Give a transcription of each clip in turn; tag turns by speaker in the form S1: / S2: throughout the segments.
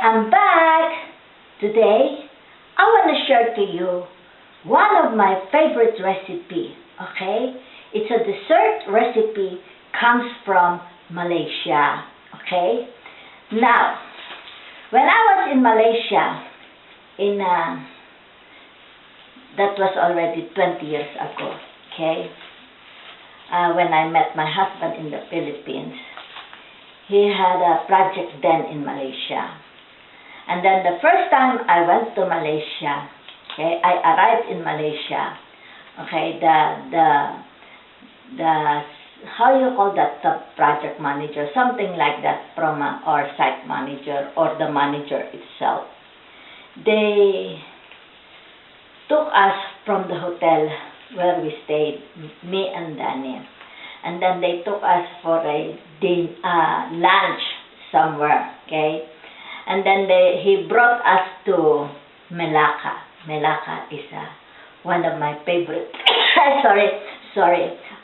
S1: I'm back. Today, I want to share to you one of my favorite recipe, okay? It's a dessert recipe, comes from Malaysia, okay? Now, when I was in Malaysia, that was already 20 years ago, okay? When I met my husband in the Philippines, he had a project then in Malaysia. And then the first time I went to Malaysia, okay, I arrived in Malaysia, okay, the how you call that, the project manager, something like that from or site manager or the manager itself, they took us from the hotel where we stayed, me and Danny. And then they took us for a lunch somewhere, okay? And then he brought us to Melaka. Melaka is one of my favorite,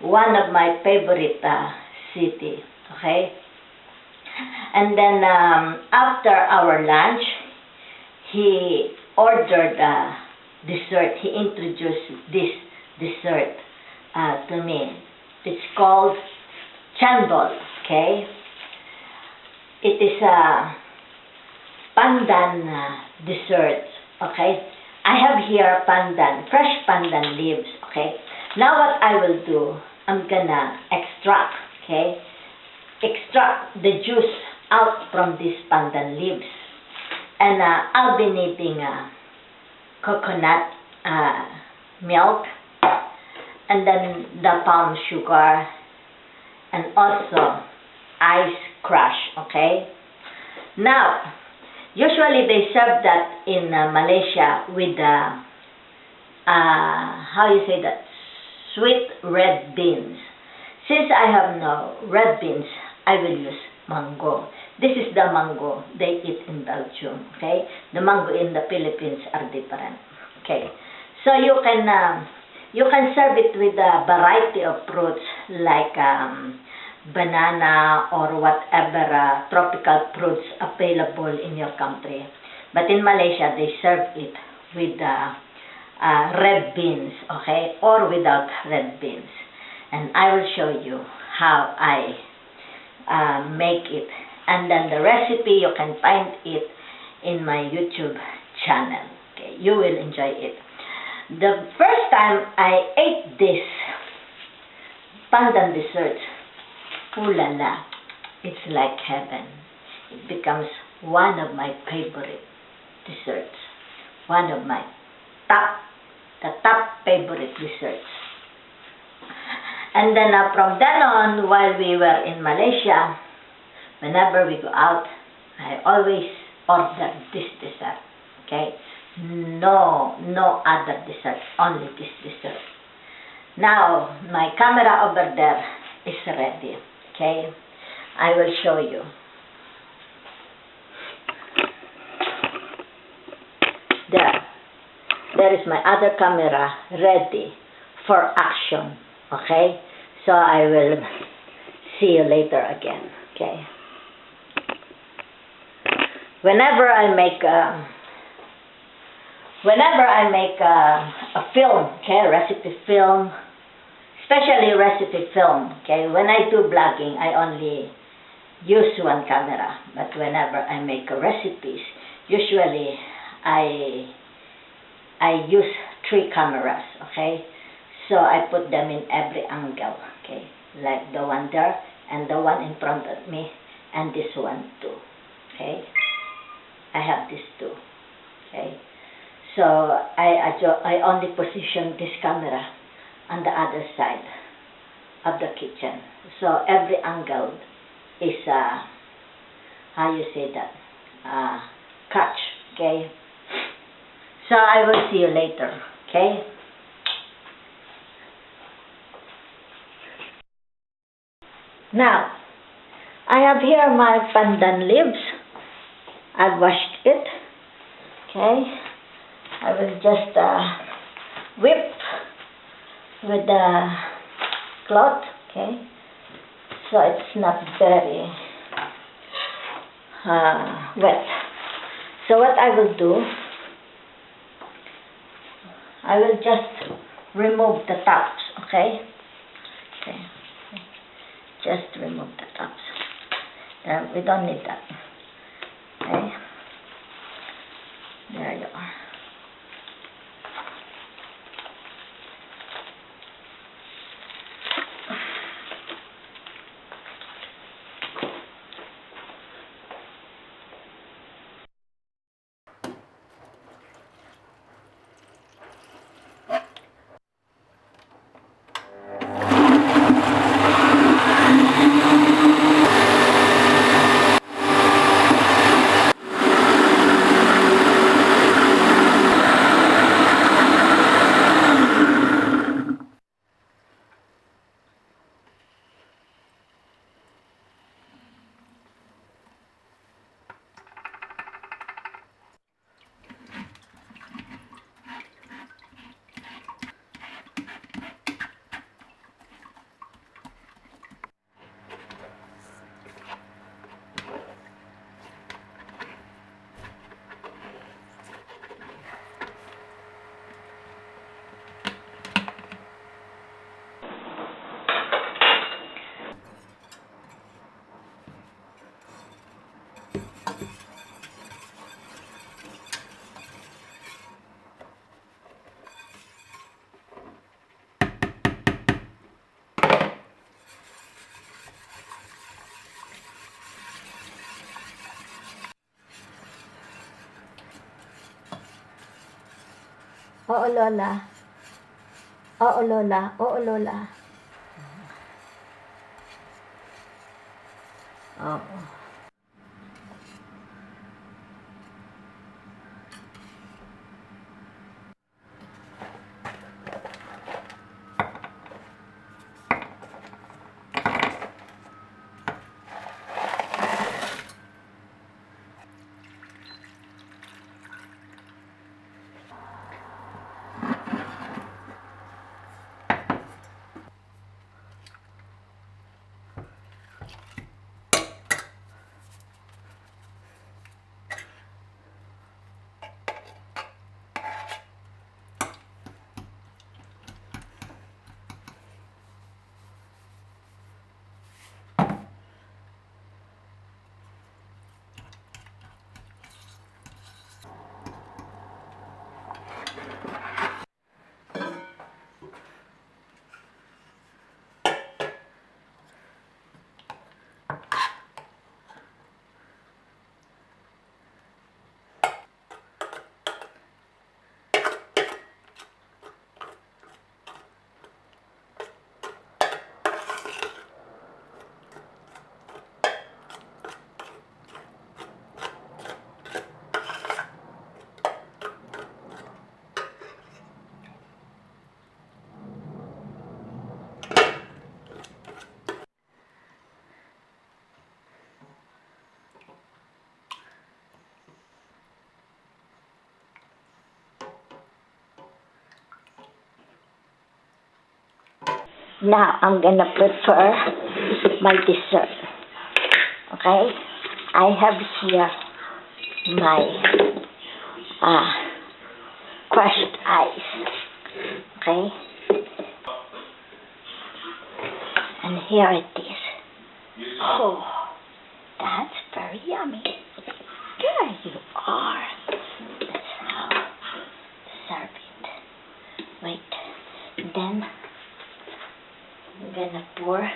S1: one of my favorite city, okay? And then after our lunch, he ordered dessert. He introduced this dessert to me. It's called Cendol, okay? It is a pandan dessert, okay? I have here pandan, fresh pandan leaves, okay? Now what I will do, I'm gonna extract, okay? Extract the juice out from these pandan leaves. And I'll be needing coconut milk, and then the palm sugar, and also ice crush, okay? Now, usually they serve that in Malaysia with how you say that, sweet red beans. Since I have no red beans, I will use mango. This is the mango they eat in Belgium, okay? The mango in the Philippines are different, okay? So you can serve it with a variety of fruits like banana or whatever tropical fruits available in your country. But in Malaysia, they serve it with red beans, okay, or without red beans. And I will show you how I make it. And then the recipe, you can find it in my YouTube channel. Okay, you will enjoy it. The first time I ate this pandan dessert, ooh la la, it's like heaven. It becomes one of my favorite desserts. One of my the top favorite desserts. And then from then on, while we were in Malaysia, whenever we go out, I always order this dessert, okay? No other dessert, only this dessert. Now, my camera over there is ready, okay? I will show you. There is my other camera ready for action, okay? So I will see you later again, okay? Whenever I make a film, okay, recipe film, especially recipe film, okay, when I do blogging, I only use one camera, but whenever I make recipes, usually I use 3 cameras, okay, so I put them in every angle, okay, like the one there, and the one in front of me, and this one too, okay, I have these 2, okay. So I only position this camera on the other side of the kitchen. So every angle is how you say that, catch, okay? So I will see you later, okay? Now, I have here my pandan leaves. I've washed it, okay? I will just whip with the cloth, okay? So it's not very wet. So what I will do, I will just remove the tops, okay? Okay. Just remove the tops. We don't need that. Okay. There you are. Oo, Lola. Oo, Lola. Oo, Lola. Oo. Now I'm gonna prepare my dessert. Okay? I have here my crushed ice. Okay? And here it is. Oh, that's very yummy. There you are. That's how to serve it. Wait. Then I'm gonna pour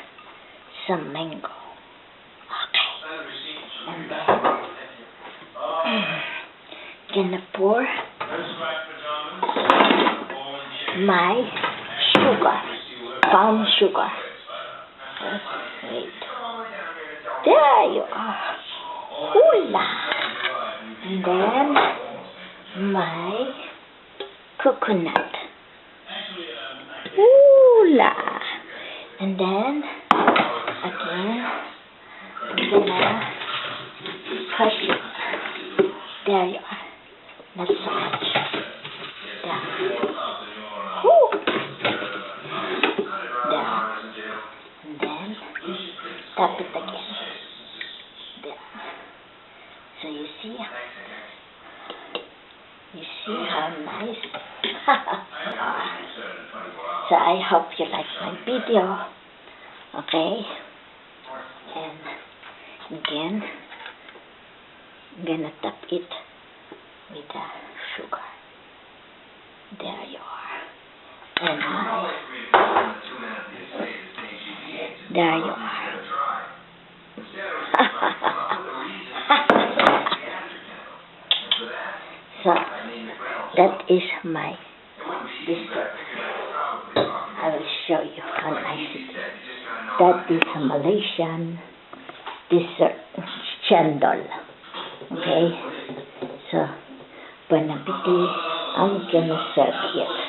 S1: some mango. Okay. And then gonna pour my sugar, palm sugar. Okay. Wait. There you are. Hula. And then my coconut. Hula. And then again I'm gonna crush it. There you are. Not so much. There. Woo. There. And then tap it again. There. So you see, You see how nice? So I hope you like my video. Okay? And again, I'm gonna tap it with the sugar. There you are. And there you are. So, that is my dessert. I will show you how nice it is. That is a Malaysian dessert, cendol. Okay? So, bon appetit. I'm gonna serve it.